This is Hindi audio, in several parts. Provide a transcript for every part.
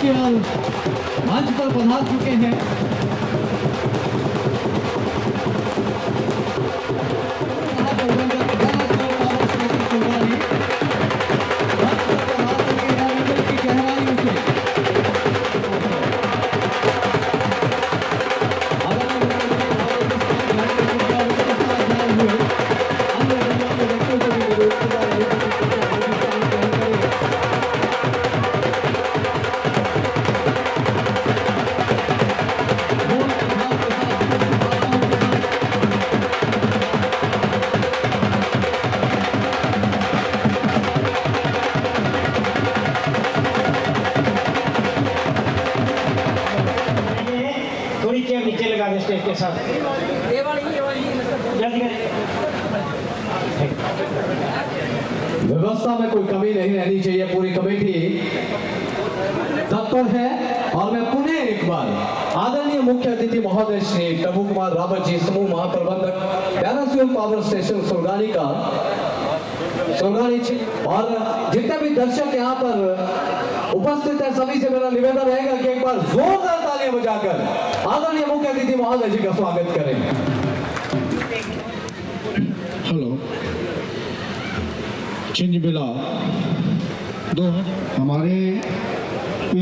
केवल मंच पर पधार चुके हैं। नीचे लगा दे स्टेज के साथ। व्यवस्था में कोई कमी नहीं रहनी चाहिए। पूरी कमेटी तत्पर है और मैं पुनः एक बार आदरणीय मुख्य अतिथि महोदय श्री प्रभु कुमार रावत जी, समूह महाप्रबंधक पैरासूल पावर स्टेशन सुरगानी का और जितने भी दर्शक यहाँ पर उपस्थित है सभी से मेरा निवेदन रहेगा कि एक बार जोरदार तालियां बजाकर आदरणीय मुख्य अतिथि महोदय जी का स्वागत करें। हेलो, छिंज मेला दो हमारे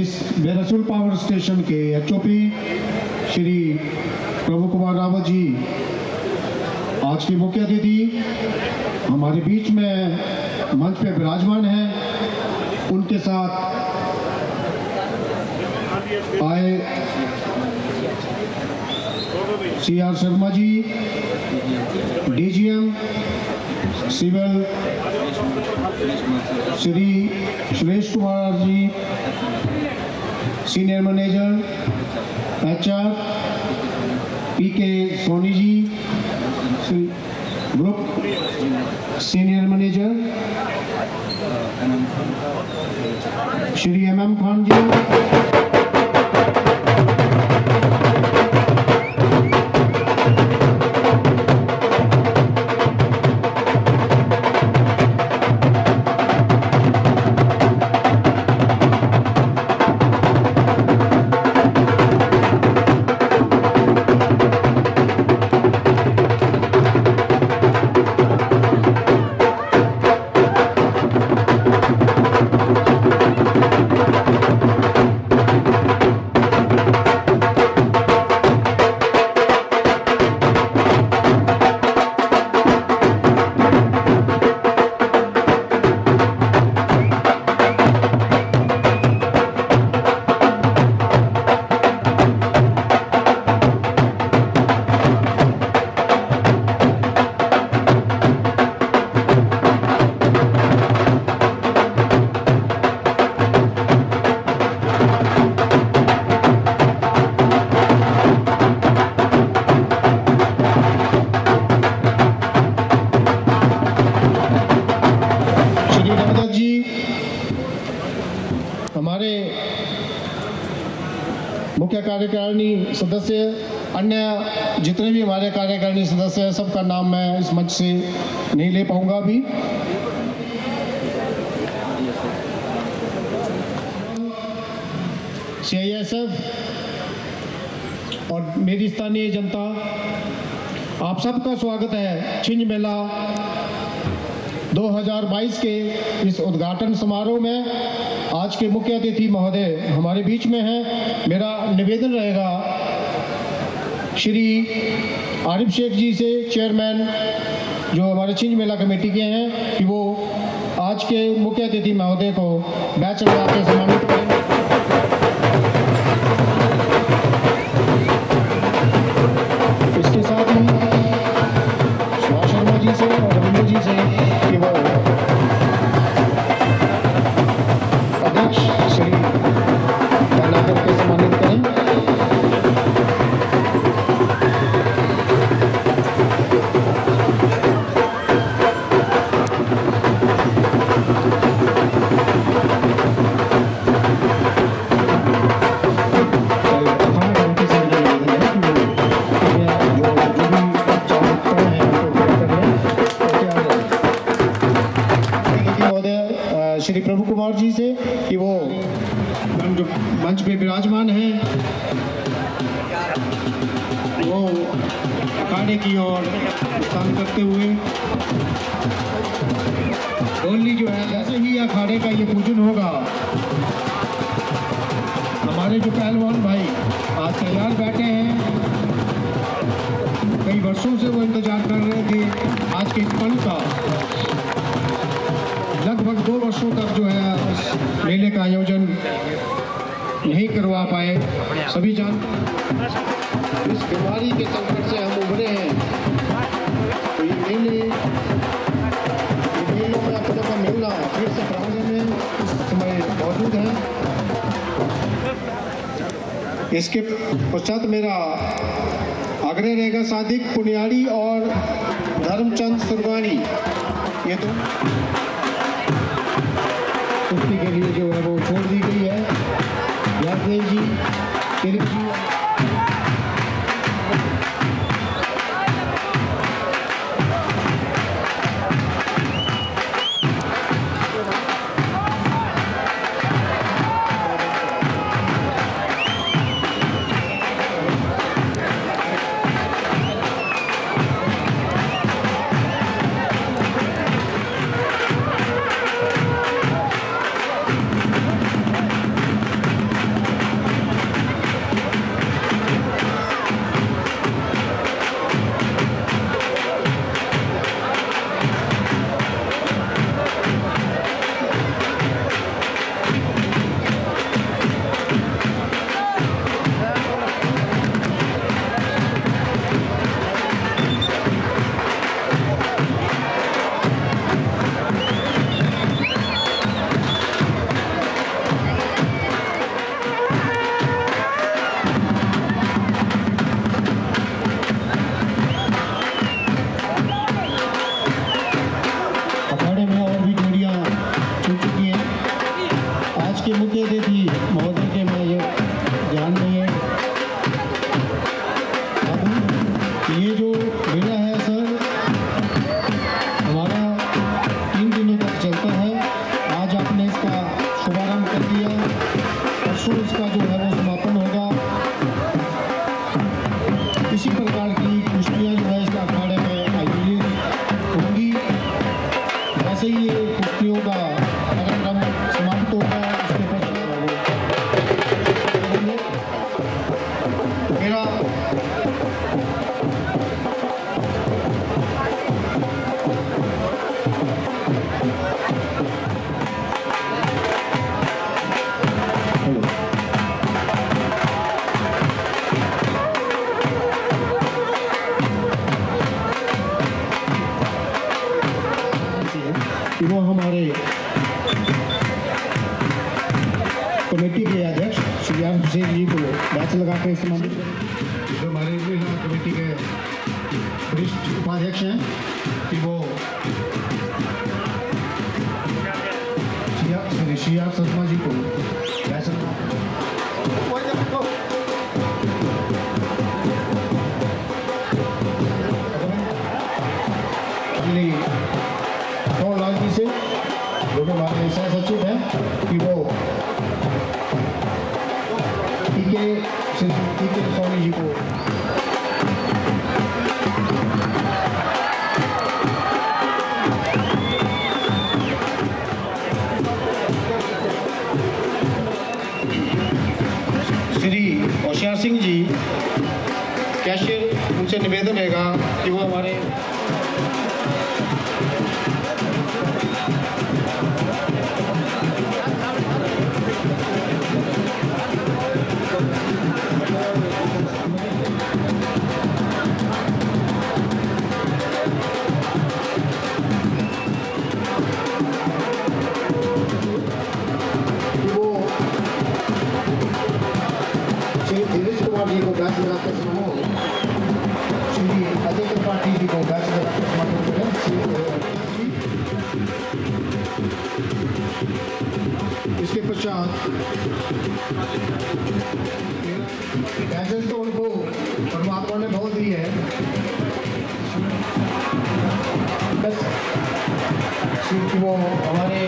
इस बैरासूल पावर स्टेशन के एचओपी श्री प्रभु कुमार रावत जी आज के मुख्य अतिथि हमारे बीच में मंच पे विराजमान हैं। उनके साथ आए CR Sharma ji, DGM civil Shri Suresh Kumar ji, senior manager HR PK Soni ji, group senior manager Shri MM Khan ji, हमारे मुख्य कार्यकारिणी सदस्य, अन्य जितने भी हमारे कार्यकारिणी सदस्य हैं, सबका नाम मैं इस मंच से नहीं ले पाऊंगा अभी। CISF और मेरी स्थानीय जनता, आप सबका स्वागत है छिंज मेला 2022 के इस उद्घाटन समारोह में। आज के मुख्य अतिथि महोदय हमारे बीच में हैं। मेरा निवेदन रहेगा श्री आरिफ शेख जी से, चेयरमैन जो हमारे छिंज मेला कमेटी के हैं, कि वो आज के मुख्य अतिथि महोदय को बैच लगा के सम्मानित करें। इसके साथ ही सुभाष शर्मा जी से और रविंद्र जी से कि वो अध्यक्ष श्री कर्नाटक के सम्मानित करें। श्री प्रभु कुमार जी से कि वो हम जो मंच पे विराजमान हैं वो अखाड़े की ओर प्रस्थान करते हुए ओनली जो है जैसे ही अखाड़े का ये पूजन होगा, हमारे जो पहलवान भाई आज तैयार बैठे हैं, कई वर्षों से वो इंतजार कर रहे थे आज के इस पल का। लगभग 2 वर्षों तक जो है इस मेले का आयोजन नहीं करवा पाए। सभी जानते हैं इस बीमारी के संकट से हम उभरे हैं, तो ये मेलों में अपने का मिलना फिर से प्रांगण में इस समय मौजूद है। इसके पश्चात मेरा आग्रह रहेगा सादिक पुनियाड़ी और धर्मचंद सुरवानी, ये तो कुश्ती के लिए जो है वो छोड़ दी गई है। यादव जी, तिलक जी, वो हमारे कमेटी के अध्यक्ष श्री आरिफ शेख जी को बैच लगा के इस्तेमाल, जो हमारे कमेटी के वरिष्ठ उपाध्यक्ष हैं कि वो श्री शर्मा जी को बैच लाल जी से, जो हमारे सह सचिव हैं कि वो टीके सोनी जी को श्री होशियार सिंह जी कैशियर, उनसे निवेदन रहेगा कि वो हमारे जी को बैच लगाते समय श्री अजय त्रिपाठी जी को बैच लगाते इसके पश्चात बैचेस तो उनको परमात्मा ने बहुत दी है, बस वो हमारे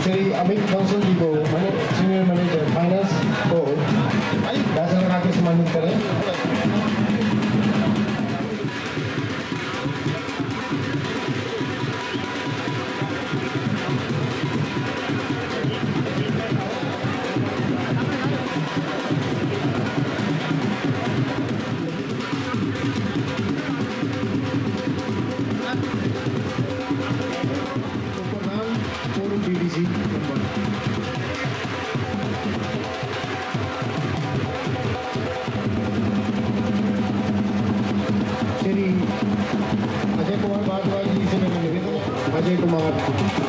श्री अमित बंसल जी को सीनियर मैनेजर फाइनेंस को बैच लगा के सम्मानित करें। पूर्व बीडीसी श्री अजय कुमार भारद्वाज जी से मेरे निवेदन है। अजय कुमार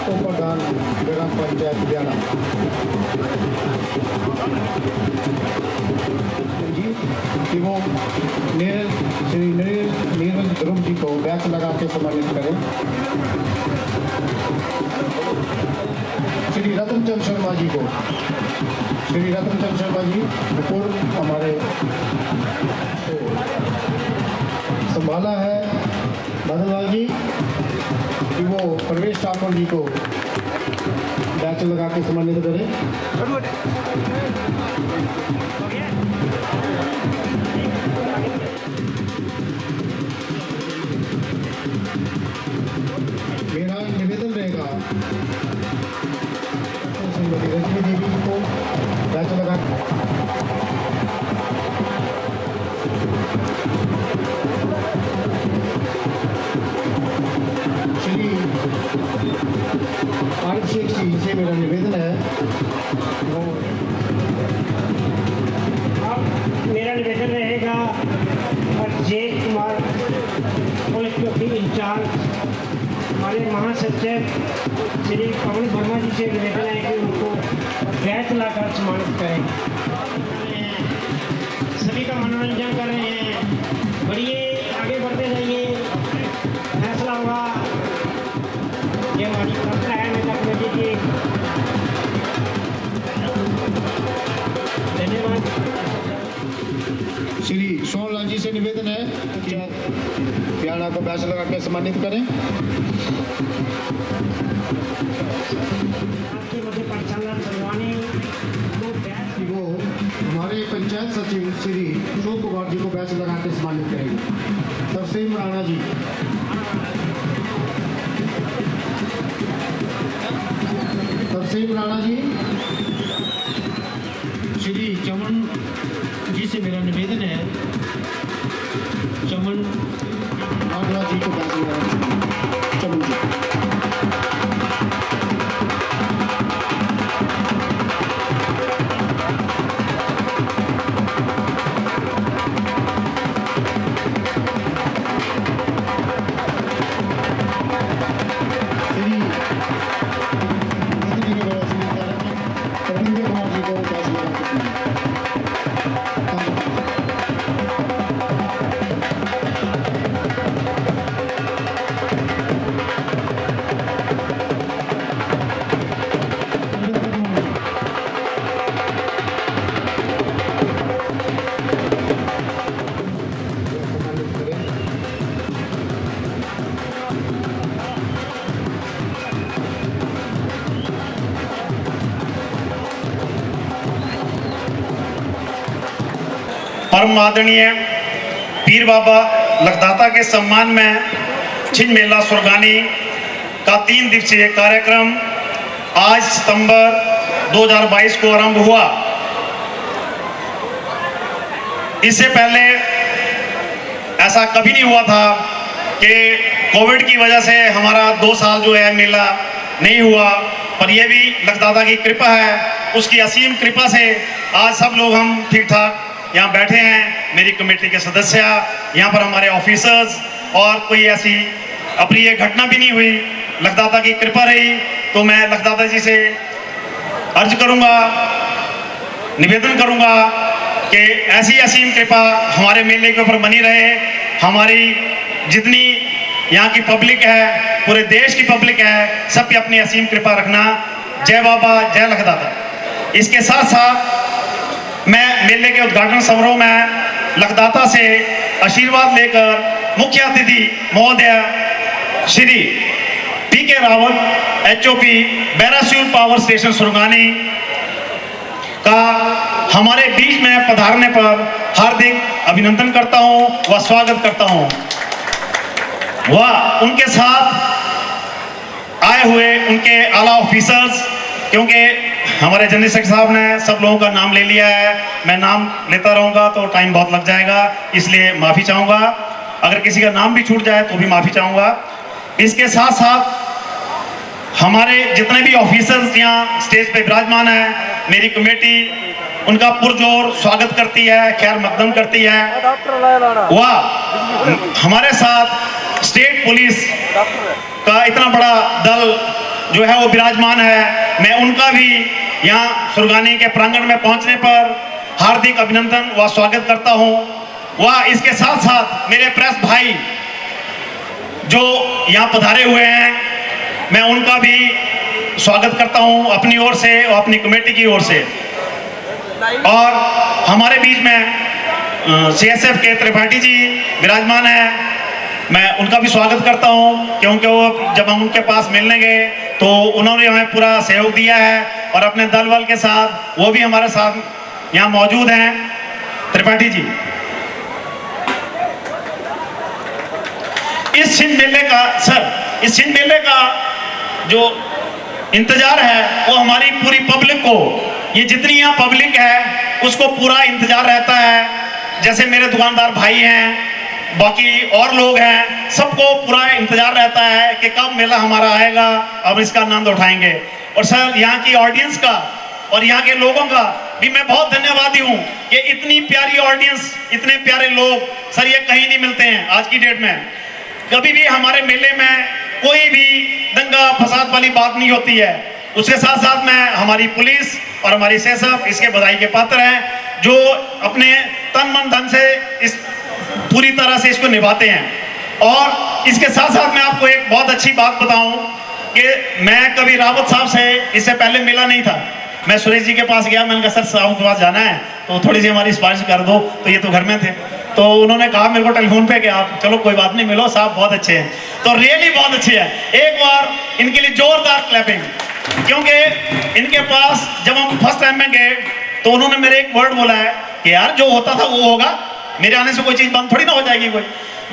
उपप्रधान ग्राम पंचायत लुधियाना जी कि वो श्री नीरज ध्रुव जी को बैच लगा के सम्मानित करें। श्री रतनचंद शर्मा जी को पूर्व हमारे संभाला है बादललाल जी कि वो प्रवेश ठाकुर जी को बैच लगा के सम्मानित करें। मेरा निवेदन रहेगा श्रीमती रजनी देवी जी को बैच लगा श्री आरिफ शेख जी से मेरा निवेदन है वो मेरा निवेदन रहेगा अजय कुमार पुलिस चौकी इंचार्ज हमारे महासचिव श्री पवन वर्मा जी से निवेदन है कि उनको बैच लाकर सम्मानित करें। सभी का मनोरंजन कर रहे हैं, बढ़िए आगे बढ़ते जाइए, फैसला होगा। ये हमारी प्रार्थना है नेता कमेटी की। धन्यवाद। श्री सोनलाल जी से निवेदन है कि प्यारा को बैच लगा के सम्मानित करें। आपके मध्य परिचालन करवाने को बैच वो हमारे पंचायत सचिव श्री अशोक कुमार जी को बैच लगा के सम्मानित करेंगे। तरसीम राणा जी श्री चमन जी से मेरा निवेदन है चमन आगरा जी को बैच लगा चमन जी परम आदरणीय पीर बाबा लखदाता के सम्मान में छिंज मेला सुरगानी का 3 दिवसीय कार्यक्रम आज सितंबर 2022 को आरंभ हुआ। इससे पहले ऐसा कभी नहीं हुआ था कि कोविड की वजह से हमारा 2 साल जो है मेला नहीं हुआ, पर यह भी लखदाता की कृपा है। उसकी असीम कृपा से आज सब लोग हम ठीक ठाक यहाँ बैठे हैं। मेरी कमेटी के सदस्य, यहाँ पर हमारे ऑफिसर्स, और कोई ऐसी अप्रिय घटना भी नहीं हुई। लखदाता की कृपा रही। तो मैं लखदाता जी से अर्ज करूँगा, निवेदन करूँगा कि ऐसी असीम कृपा हमारे मेले के ऊपर बनी रहे। हमारी जितनी यहाँ की पब्लिक है, पूरे देश की पब्लिक है, सब पे अपनी असीम कृपा रखना। जय बाबा, जय लखदाता। इसके साथ साथ मैं मेले के उद्घाटन समारोह में लखदाता से आशीर्वाद लेकर मुख्य अतिथि महोदय Shri PK Rawat HOP Bairasiul power station Surangani का हमारे बीच में पधारने पर हार्दिक अभिनंदन करता हूं व स्वागत करता हूं। वह उनके साथ आए हुए उनके आला ऑफिसर्स, क्योंकि हमारे जनरल सेक्रेटरी साहब ने सब लोगों का नाम ले लिया है, मैं नाम लेता रहूँगा तो टाइम बहुत लग जाएगा, इसलिए माफ़ी चाहूँगा। अगर किसी का नाम भी छूट जाए तो भी माफ़ी चाहूँगा। इसके साथ साथ हमारे जितने भी ऑफिसर्स यहाँ स्टेज पे विराजमान हैं, मेरी कमेटी उनका पुरजोर स्वागत करती है, खैर मकदम करती है। वह हमारे साथ स्टेट पुलिस का इतना बड़ा दल जो है वो विराजमान है, मैं उनका भी यहाँ सुरगानी के प्रांगण में पहुँचने पर हार्दिक अभिनंदन व स्वागत करता हूँ। वह इसके साथ साथ मेरे प्रेस भाई जो यहाँ पधारे हुए हैं, मैं उनका भी स्वागत करता हूँ अपनी ओर से और अपनी कमेटी की ओर से। और हमारे बीच में CSF के त्रिपाठी जी विराजमान हैं, मैं उनका भी स्वागत करता हूं, क्योंकि वो जब हम उनके पास मिलने गए तो उन्होंने हमें पूरा सहयोग दिया है और अपने दल बल के साथ वो भी हमारे साथ यहाँ मौजूद हैं। त्रिपाठी जी, इस छिंज मेले का इस छिंज मेले का जो इंतजार है वो हमारी पूरी पब्लिक को, ये जितनी यहाँ पब्लिक है उसको पूरा इंतजार रहता है। जैसे मेरे दुकानदार भाई हैं, बाकी और लोग हैं, सबको पूरा इंतजार रहता है कि कब मेला हमारा आएगा, अब इसका आनंद उठाएंगे। और सर, यहाँ की ऑडियंस का और यहाँ के लोगों का भी मैं बहुत धन्यवादी हूँ कि इतनी प्यारी ऑडियंस, इतने प्यारे लोग, सर ये कहीं नहीं मिलते हैं आज की डेट में। कभी भी हमारे मेले में कोई भी दंगा फसाद वाली बात नहीं होती है। उसके साथ साथ में हमारी पुलिस और हमारी CSF इसके बधाई के पात्र हैं, जो अपने तन मन धन से इस पूरी तरह से इसको निभाते हैं। और इसके साथ साथ मैं आपको एक बहुत अच्छी बात बताऊं कि मैं कभी रावत साहब से इससे पहले मिला नहीं था। मैं सुरेश जी के पास गया, मैंने कहा सर साहब के पास जाना है तो थोड़ी सी हमारी सिफारिश कर दो, तो ये तो घर में थे, तो उन्होंने कहा मेरे को टेलीफोन पे कि आप चलो कोई बात नहीं, मिलो, साहब बहुत अच्छे हैं। तो रियली बहुत अच्छे हैं, एक बार इनके लिए जोरदार क्लैपिंग, क्योंकि इनके पास जब हम फर्स्ट टाइम में गए तो उन्होंने मेरे एक वर्ड बोला है कि यार जो होता था वो होगा, मेरे आने से कोई चीज बंद थोड़ी ना हो जाएगी, कोई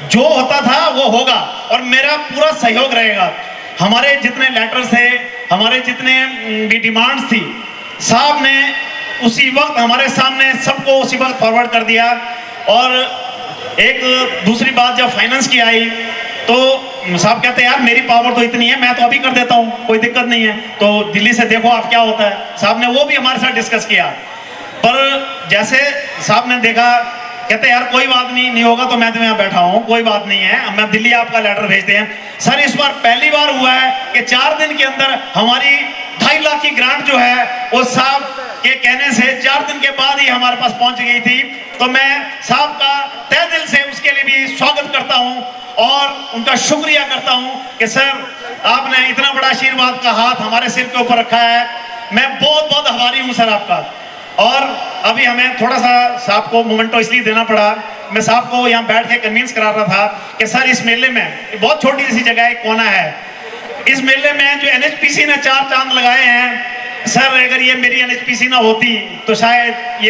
जो होता था वो होगा और मेरा पूरा सहयोग रहेगा। हमारे जितने लेटर्स थे, हमारे जितने भी डिमांड्स थी, साहब ने उसी वक्त हमारे सामने सबको उसी वक्त फॉरवर्ड कर दिया। और एक दूसरी बात, जब फाइनेंस की आई तो साहब कहते हैं यार मेरी पावर तो इतनी है, मैं तो अभी कर देता हूँ, कोई दिक्कत नहीं है, तो दिल्ली से देखो आप क्या होता है। साहब ने वो भी हमारे साथ डिस्कस किया, पर जैसे साहब ने देखा, कहते यार कोई बात नहीं, नहीं होगा तो मैं तो यहाँ बैठा हूँ, कोई बात नहीं है, मैं दिल्ली आपका लेटर भेजते हैं। सर इस बार पहली बार हुआ है कि 4 दिन के अंदर हमारी 2.5 लाख की ग्रांट जो है वो साहब के कहने से 4 दिन के बाद ही हमारे पास पहुंच गई थी। तो मैं साहब का तहे दिल से उसके लिए भी स्वागत करता हूं और उनका शुक्रिया करता हूं कि सर आपने इतना बड़ा आशीर्वाद का हाथ हमारे सिर के ऊपर रखा है। मैं बहुत बहुत आभारी हूं सर आपका। और अभी हमें थोड़ा सा साहब को मोमेंटो इसलिए देना पड़ा, मैं साहब को यहाँ बैठ के कन्विंस करा रहा था कि सर इस मेले में बहुत छोटी सी जगह है, कोना है, इस मेले में जो NHPC ने 4 चांद लगाए हैं, सर अगर ये मेरी NHPC ना होती तो शायद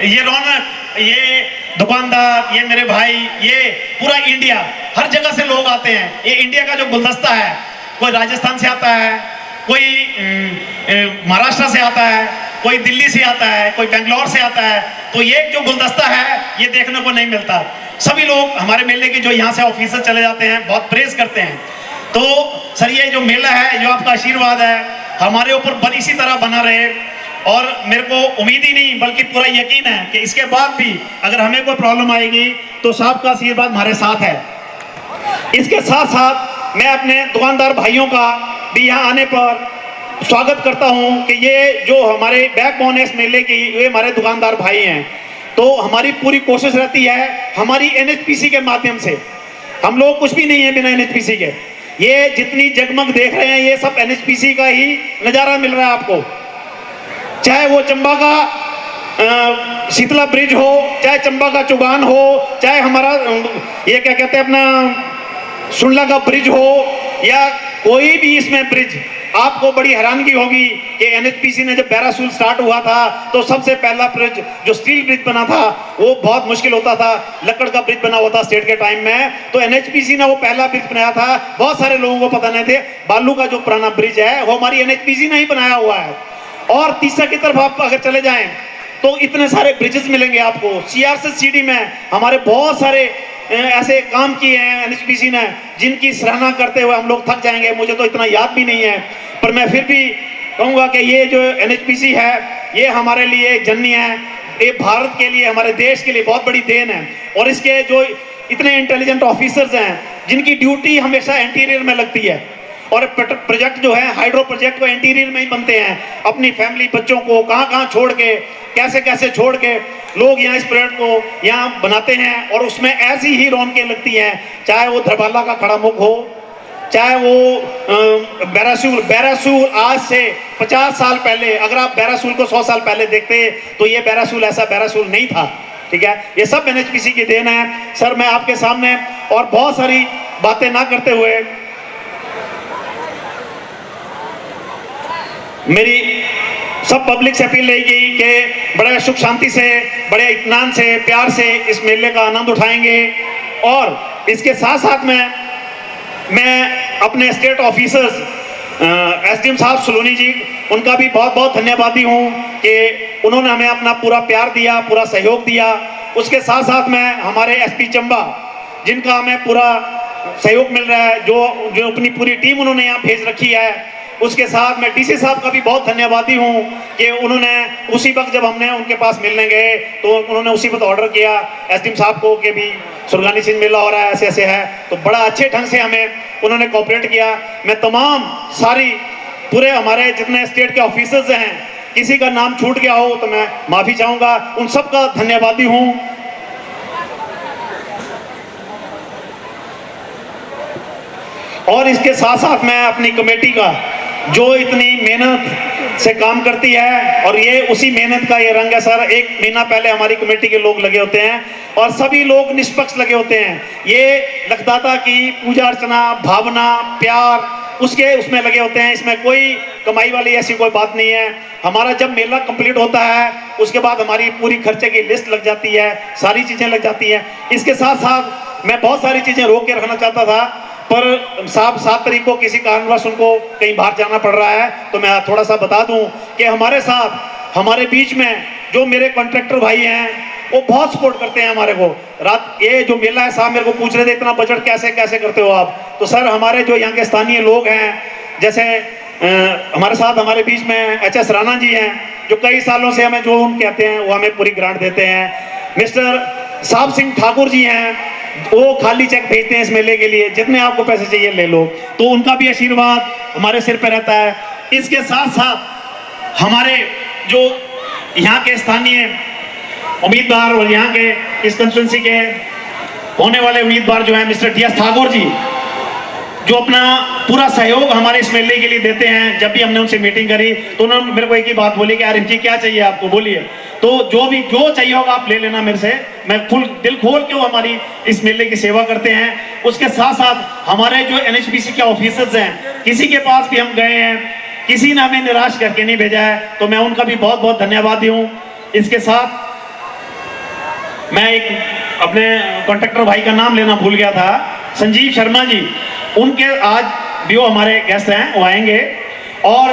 ये रौनक, ये दुकानदार, ये मेरे भाई, ये पूरा इंडिया, हर जगह से लोग आते हैं। ये इंडिया का जो गुलदस्ता है, कोई राजस्थान से आता है, कोई महाराष्ट्र से आता है, कोई दिल्ली से आता है, कोई बेंगलोर से आता है, तो ये जो गुलदस्ता है ये देखने को नहीं मिलता। सभी लोग हमारे मेले के जो यहाँ से ऑफिसर चले जाते हैं बहुत प्रेस करते हैं। तो सर ये जो मेला है, जो आपका आशीर्वाद है हमारे ऊपर इसी तरह बना रहे, और मेरे को उम्मीद ही नहीं बल्कि पूरा यकीन है कि इसके बाद भी अगर हमें कोई प्रॉब्लम आएगी तो साहब का आशीर्वाद हमारे साथ है। इसके साथ साथ मैं अपने दुकानदार भाइयों का भी यहाँ आने पर स्वागत करता हूँ कि ये जो हमारे बैकबोन है इस मेले की, ये हमारे दुकानदार भाई हैं। तो हमारी पूरी कोशिश रहती है हमारी NHPC के माध्यम से, हम लोग कुछ भी नहीं है बिना NHPC के। ये जितनी जगमग देख रहे हैं ये सब NHPC का ही नज़ारा मिल रहा है आपको, चाहे वो चंबा का शीतला ब्रिज हो, चाहे चंबा का चुगान हो, चाहे हमारा ये क्या कहते हैं अपना सुंडला का ब्रिज हो, या कोई भी इसमें ब्रिज, आपको बड़ी हैरानगी होगी कि एनएचपीसी ने जब बैरासूल स्टार्ट हुआ था तो सबसे पहला ब्रिज जो स्टील ब्रिज बना था वो बहुत मुश्किल होता था, लकड़ का ब्रिज बना हुआ था स्टेट के टाइम में, तो एनएचपीसी ने वो पहला ब्रिज बनाया था। बहुत सारे लोगों को पता नहीं थे बालू का जो पुराना ब्रिज है वो हमारी एनएचपीसी ने ही बनाया हुआ है। और तीसरा की तरफ आप अगर चले जाएं तो इतने सारे ब्रिजेस मिलेंगे आपको। सीआरसीडी में हमारे बहुत सारे ऐसे काम किए हैं एनएचपीसी ने जिनकी सराहना करते हुए हम लोग थक जाएंगे, मुझे तो इतना याद भी नहीं है, पर मैं फिर भी कहूँगा कि ये जो एनएचपीसी है ये हमारे लिए जननी है, ये भारत के लिए, हमारे देश के लिए बहुत बड़ी देन है। और इसके जो इतने इंटेलिजेंट ऑफिसर्स हैं जिनकी ड्यूटी हमेशा इंटीरियर में लगती है, और प्रोजेक्ट जो है हाइड्रो प्रोजेक्ट को इंटीरियर में ही बनते हैं, अपनी फैमिली बच्चों को कहाँ छोड़ के, कैसे कैसे छोड़ के लोग यहाँ इस प्रोजेक्ट को यहाँ बनाते हैं, और उसमें ऐसी ही रौनकें लगती हैं, चाहे वो धरबाला का खड़ा मुख हो, चाहे वो बैरासूल आज से 50 साल पहले, अगर आप बैरासूल को 100 साल पहले देखते तो ये बैरासूल ऐसा बैरासूल नहीं था। ठीक है, ये सब एनएचपीसी की देन है। सर मैं आपके सामने और बहुत सारी बातें ना करते हुए मेरी सब पब्लिक से अपील रहेगी कि बड़े सुख शांति से, बड़े इत्मीनान से, प्यार से इस मेले का आनंद उठाएंगे। और इसके साथ साथ में मैं अपने स्टेट ऑफिसर्स एसडीएम साहब सलोनी जी, उनका भी बहुत बहुत धन्यवादी हूँ कि उन्होंने हमें अपना पूरा प्यार दिया, पूरा सहयोग दिया। उसके साथ साथ में हमारे एसपी चंबा, जिनका हमें पूरा सहयोग मिल रहा है, जो अपनी पूरी टीम उन्होंने यहाँ भेज रखी है। उसके साथ मैं डीसी साहब का भी बहुत धन्यवादी हूँ कि उन्होंने उसी वक्त जब हमने उनके पास मिलने गए तो उन्होंने उसी वक्त ऑर्डर किया एसडीएम साहब को कि भी सुरगानी सिंह मेला हो रहा है, ऐसे ऐसे है, तो बड़ा अच्छे ढंग से हमें उन्होंने कोऑपरेट किया। मैं तमाम सारी पूरे हमारे जितने स्टेट के ऑफिसर्स हैं, किसी का नाम छूट गया हो तो मैं माफ़ी चाहूँगा, उन सब का धन्यवादी हूँ। और इसके साथ साथ मैं अपनी कमेटी का जो इतनी मेहनत से काम करती है, और ये उसी मेहनत का ये रंग है सर। 1 महीना पहले हमारी कमेटी के लोग लगे होते हैं और सभी लोग निष्पक्ष लगे होते हैं। ये लखदाता की पूजा अर्चना, भावना, प्यार उसमें लगे होते हैं। इसमें कोई कमाई वाली ऐसी कोई बात नहीं है। हमारा जब मेला कंप्लीट होता है उसके बाद हमारी पूरी खर्चे की लिस्ट लग जाती है, सारी चीज़ें लग जाती हैं। इसके साथ साथ मैं बहुत सारी चीज़ें रोक के रखना चाहता था, पर साहब 7 तारीख को किसी कारणवश उनको कहीं बाहर जाना पड़ रहा है, तो मैं थोड़ा सा बता दूं कि हमारे साथ, हमारे बीच में जो मेरे कॉन्ट्रैक्टर भाई हैं वो बहुत सपोर्ट करते हैं हमारे को। रात ये जो मेला है, साहब मेरे को पूछ रहे थे इतना बजट कैसे कैसे करते हो आप, तो सर हमारे जो यहाँ के स्थानीय लोग हैं, जैसे हमारे साथ हमारे बीच में एचएस राणा जी हैं, जो कई सालों से हमें जो उन कहते हैं वो हमें पूरी ग्रांट देते हैं। मिस्टर साहब सिंह ठाकुर जी हैं, वो खाली चेक भेजते हैं इस मेले के लिए, जितने आपको पैसे चाहिए ले लो, तो उनका भी आशीर्वाद हमारे सिर पे रहता है। इसके साथ साथ हमारे जो यहाँ के स्थानीय उम्मीदवार और यहाँ के इस कंस्टिट्यूंसी के होने वाले उम्मीदवार जो हैं मिस्टर टीएस ठाकुर जी, जो अपना पूरा सहयोग हमारे इस मेले के लिए देते हैं। जब भी हमने उनसे मीटिंग करी तो उन्होंने मेरे को एक ही बात बोली कि आरिफ जी क्या चाहिए आपको, बोलिए, तो जो चाहिए होगा आप ले लेना मेरे से, मैं फुल दिल खोल के वो हमारी इस मेले की सेवा करते हैं। उसके साथ साथ हमारे जो एनएचपीसी के ऑफिसर्स हैं, किसी के पास भी हम गए हैं, किसी ने हमें निराश करके नहीं भेजा है, तो मैं उनका भी बहुत बहुत धन्यवादी हूँ। इसके साथ मैं एक अपने कॉन्ट्रैक्टर भाई का नाम लेना भूल गया था, संजीव शर्मा जी, उनके आज भी वो हमारे गेस्ट हैं, वो आएंगे। और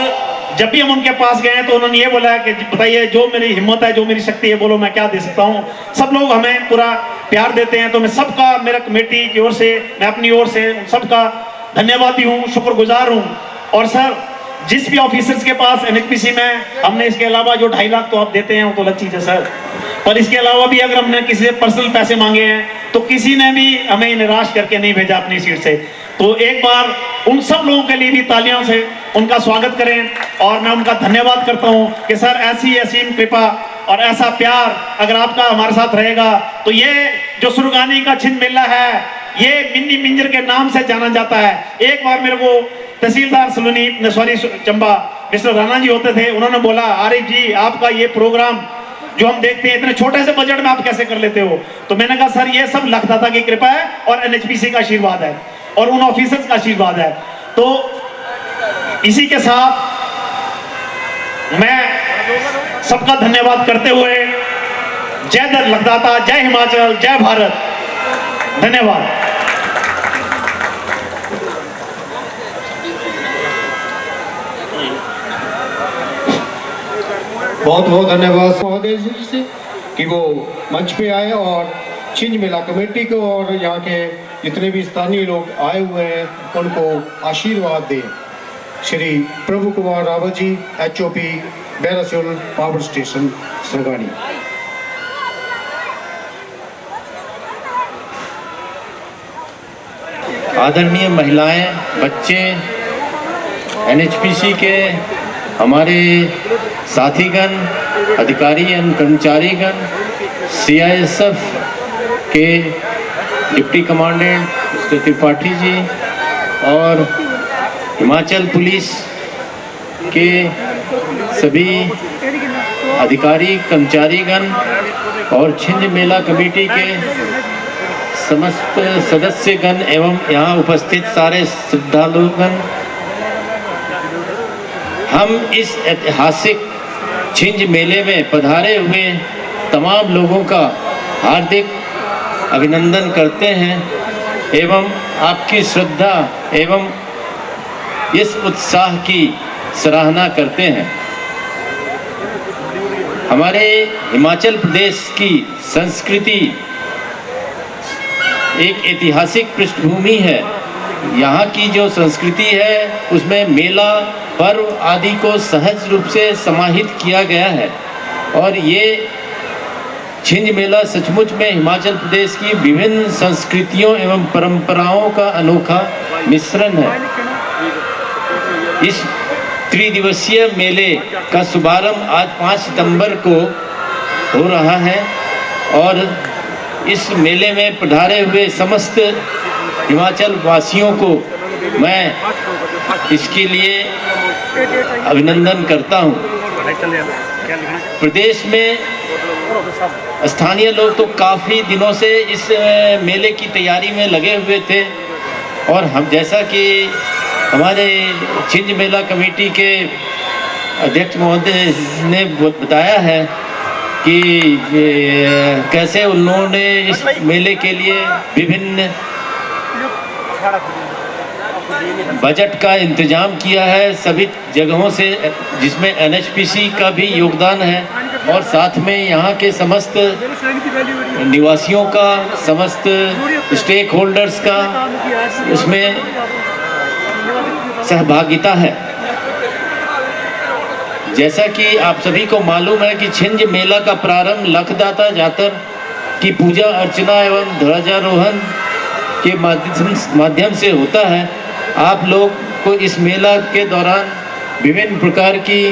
जब भी हम उनके पास गए तो उन्होंने ये बोला कि बताइए जो मेरी हिम्मत है, जो मेरी शक्ति है, बोलो मैं क्या दे सकता हूँ। सब लोग हमें पूरा प्यार देते हैं, तो मैं सबका, मेरा कमेटी की ओर से, मैं अपनी ओर से सबका धन्यवादी हूँ, शुक्रगुजार हूँ। और सर जिस भी ऑफिसर्स के पास एनएचपीसी में हमने इसके अलावा जो 2.5 लाख तो आप देते हैं वो तो अलग चीज़ है सर, पर इसके अलावा भी अगर हमने किसी से पर्सनल पैसे मांगे हैं तो किसी ने भी हमें निराश करके नहीं भेजा अपनी सीट से। तो एक बार उन सब लोगों के लिए भी तालियों से उनका स्वागत करें, और मैं उनका धन्यवाद करता हूं कि सर ऐसी असीम कृपा और ऐसा प्यार अगर आपका हमारे साथ रहेगा तो ये जो सुरगानी का छिंद मेला है ये मिन्नी मिंजर के नाम से जाना जाता है। एक बार मेरे को तहसीलदार चंबा मिस्टर राणा जी होते थे, उन्होंने बोला आरिफ जी आपका ये प्रोग्राम जो हम देखते हैं इतने छोटे से बजट में आप कैसे कर लेते हो, तो मैंने कहा सर ये सब लखदाता की कृपा है और एनएचपीसी का आशीर्वाद है और उन ऑफिसर्स का आशीर्वाद है। तो इसी के साथ मैं सबका धन्यवाद करते हुए जय लखदाता, जय हिमाचल, जय भारत, धन्यवाद। बहुत बहुत धन्यवाद महोदय जी से कि वो मंच पे आए और छिंज मेला कमेटी को और यहाँ के जितने भी स्थानीय लोग आए हुए हैं उनको आशीर्वाद दें। श्री प्रभु Kumar Rawat ji, HOP बैरासिल power station सरगानी। आदरणीय महिलाएं, बच्चे, NHPC के हमारे साथीगण, अधिकारी एवं कर्मचारीगण, CISF के deputy commandant mister Tripathi ji और हिमाचल पुलिस के सभी अधिकारी, कर्मचारीगण और छिंज मेला कमेटी के समस्त सदस्यगण एवं यहाँ उपस्थित सारे श्रद्धालुगण, हम इस ऐतिहासिक छिंज मेले में पधारे हुए तमाम लोगों का हार्दिक अभिनंदन करते हैं एवं आपकी श्रद्धा एवं इस उत्साह की सराहना करते हैं। हमारे हिमाचल प्रदेश की संस्कृति एक ऐतिहासिक पृष्ठभूमि है। यहाँ की जो संस्कृति है उसमें मेला, पर्व आदि को सहज रूप से समाहित किया गया है और ये छिंज मेला सचमुच में हिमाचल प्रदेश की विभिन्न संस्कृतियों एवं परंपराओं का अनोखा मिश्रण है। इस त्रिदिवसीय मेले का शुभारंभ आज 5 सितंबर को हो रहा है और इस मेले में पधारे हुए समस्त हिमाचल वासियों को मैं इसके लिए अभिनंदन करता हूं। प्रदेश में स्थानीय लोग तो काफ़ी दिनों से इस मेले की तैयारी में लगे हुए थे और हम जैसा कि हमारे छिंज मेला कमेटी के अध्यक्ष महोदय ने बताया है कि कैसे उन्होंने इस मेले के लिए विभिन्न बजट का इंतजाम किया है सभी जगहों से, जिसमें NHPC का भी योगदान है और साथ में यहाँ के समस्त निवासियों का, समस्त स्टेक होल्डर्स का उसमें सहभागिता है। जैसा कि आप सभी को मालूम है कि छिंज मेला का प्रारंभ लखदाता जातर की पूजा अर्चना एवं ध्वजारोहण के माध्यम से होता है। आप लोग को इस मेला के दौरान विभिन्न प्रकार की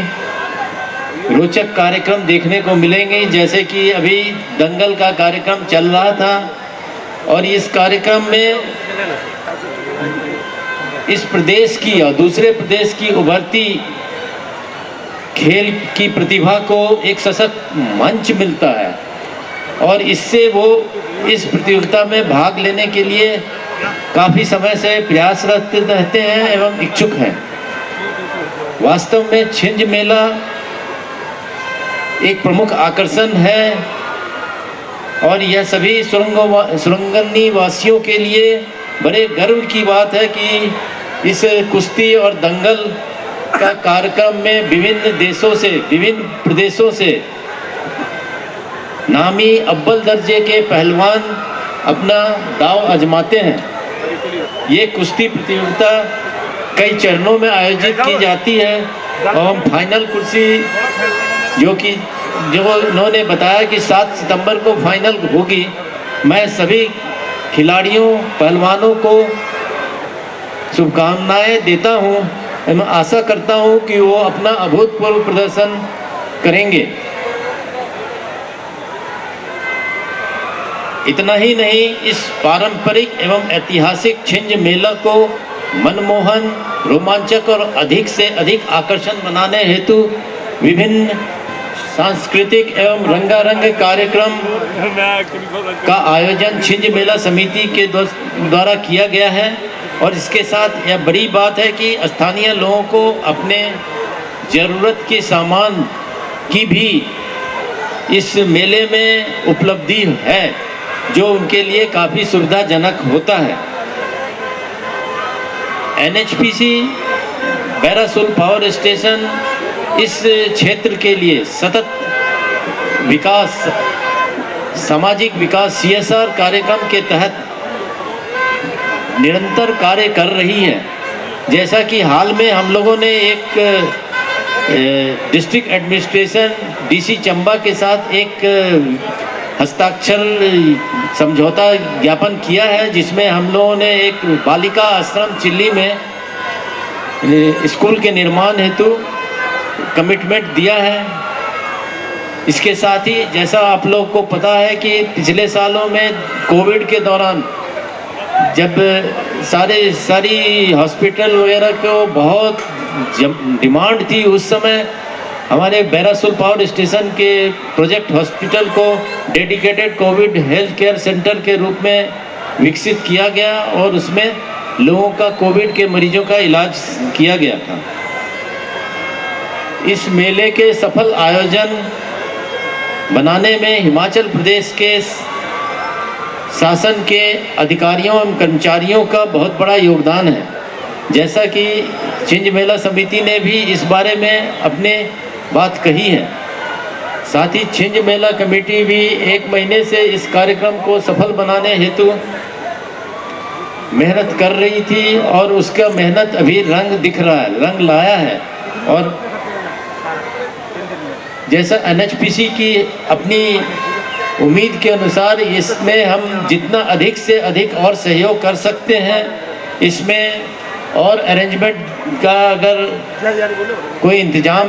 रोचक कार्यक्रम देखने को मिलेंगे, जैसे कि अभी दंगल का कार्यक्रम चल रहा था और इस कार्यक्रम में इस प्रदेश की और दूसरे प्रदेश की उभरती खेल की प्रतिभा को एक सशक्त मंच मिलता है और इससे वो इस प्रतियोगिता में भाग लेने के लिए काफ़ी समय से प्रयासरत रहते हैं एवं इच्छुक हैं। वास्तव में छिंज मेला एक प्रमुख आकर्षण है और यह सभी सुरंगनी वासियों के लिए बड़े गर्व की बात है कि इस कुश्ती और दंगल का कार्यक्रम में विभिन्न देशों से, विभिन्न प्रदेशों से नामी अव्वल दर्जे के पहलवान अपना दांव आजमाते हैं। ये कुश्ती प्रतियोगिता कई चरणों में आयोजित की जाती है और फाइनल कुश्ती जो उन्होंने बताया कि 7 सितंबर को फाइनल होगी। मैं सभी खिलाड़ियों, पहलवानों को शुभकामनाएं देता हूं। मैं आशा करता हूं कि वो अपना अभूतपूर्व प्रदर्शन करेंगे। इतना ही नहीं, इस पारंपरिक एवं ऐतिहासिक छिंज मेला को मनमोहन, रोमांचक और अधिक से अधिक आकर्षण बनाने हेतु विभिन्न सांस्कृतिक एवं रंगारंग कार्यक्रम का आयोजन छिंज मेला समिति के द्वारा किया गया है और इसके साथ यह बड़ी बात है कि स्थानीय लोगों को अपने ज़रूरत के सामान की भी इस मेले में उपलब्धि है, जो उनके लिए काफ़ी सुविधाजनक होता है। NHPC बैरासुल पावर स्टेशन इस क्षेत्र के लिए सतत विकास, सामाजिक विकास CSR कार्यक्रम के तहत निरंतर कार्य कर रही है। जैसा कि हाल में हम लोगों ने एक डिस्ट्रिक्ट एडमिनिस्ट्रेशन DC चंबा के साथ एक हस्ताक्षर समझौता ज्ञापन किया है, जिसमें हम लोगों ने एक बालिका आश्रम चिल्ली में स्कूल के निर्माण हेतु कमिटमेंट दिया है। इसके साथ ही जैसा आप लोग को पता है कि पिछले सालों में कोविड के दौरान जब सारी हॉस्पिटल वगैरह को बहुत डिमांड थी, उस समय हमारे बैरासुल पावर स्टेशन के प्रोजेक्ट हॉस्पिटल को dedicated Covid health care centre के रूप में विकसित किया गया और उसमें लोगों का कोविड के मरीजों का इलाज किया गया था। इस मेले के सफल आयोजन बनाने में हिमाचल प्रदेश के शासन के अधिकारियों एवं कर्मचारियों का बहुत बड़ा योगदान है। जैसा कि छिंज मेला समिति ने भी इस बारे में अपने बात कही है। साथ ही छिंज मेला कमेटी भी 1 महीने से इस कार्यक्रम को सफल बनाने हेतु मेहनत कर रही थी और उसका मेहनत अभी रंग दिख रहा है, रंग लाया है। और जैसा NHPC की अपनी उम्मीद के अनुसार इसमें हम जितना अधिक से अधिक और सहयोग कर सकते हैं, इसमें और अरेंजमेंट का अगर कोई इंतजाम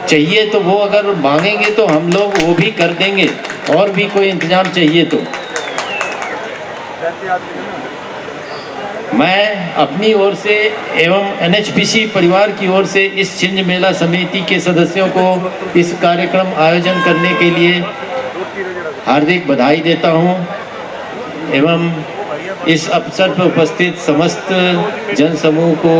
चाहिए तो वो अगर मांगेंगे तो हम लोग वो भी कर देंगे, और भी कोई इंतजाम चाहिए तो। मैं अपनी ओर से एवं NHPC परिवार की ओर से इस छिंज मेला समिति के सदस्यों को इस कार्यक्रम आयोजन करने के लिए हार्दिक बधाई देता हूं एवं इस अवसर पर उपस्थित समस्त जन समूह को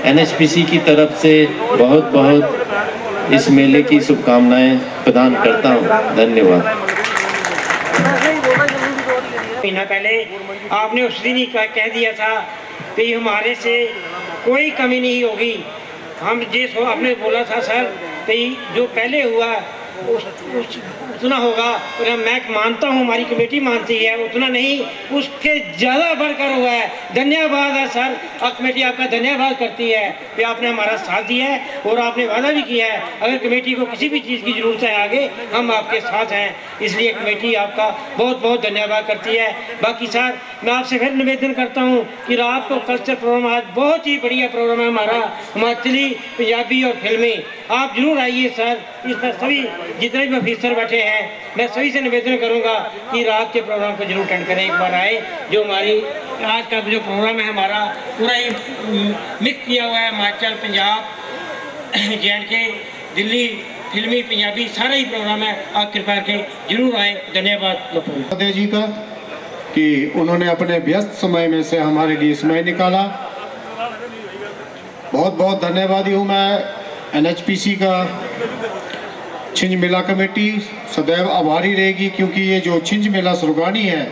NHPC की तरफ से बहुत बहुत इस मेले की शुभकामनाएं प्रदान करता हूं। धन्यवाद। महीना पहले आपने उस दिन ही कह दिया था कि हमारे से कोई कमी नहीं होगी। हम जिस आपने बोला था सर कि जो पहले हुआ उतना होगा, और मैं मानता हूँ, हमारी कमेटी मानती है, उतना नहीं उसके ज़्यादा बढ़कर हुआ है। धन्यवाद है सर, कमेटी आपका धन्यवाद करती है कि आपने हमारा साथ दिया है और आपने वादा भी किया है अगर कमेटी को किसी भी चीज़ की ज़रूरत है आगे हम आपके साथ हैं। इसलिए कमेटी आपका बहुत बहुत धन्यवाद करती है। बाकी सर मैं आपसे फिर निवेदन करता हूँ कि रात को कल्चर प्रोग्राम आज बहुत ही बढ़िया प्रोग्राम है हमारा, हिमाचली, पंजाबी और फिल्मी। आप जरूर आइए सर, इसमें सभी जितने भी ऑफिसर बैठे हैं मैं सभी से निवेदन करूंगा कि रात के प्रोग्राम को जरूर अटेंड करें, एक बार आए। जो हमारी आज का जो प्रोग्राम है हमारा पूरा ही मिक्स किया हुआ है, हिमाचल, पंजाब, J&K, दिल्ली, फिल्मी, पंजाबी सारा ही प्रोग्राम है। आप कृपा करके जरूर आए। धन्यवाद जी का कि उन्होंने अपने व्यस्त समय में से हमारे लिए समय निकाला। बहुत बहुत धन्यवादी हूँ मैं NHPC का। छिंज मेला कमेटी सदैव आभारी रहेगी, क्योंकि ये जो छिंज मेला सुरगानी है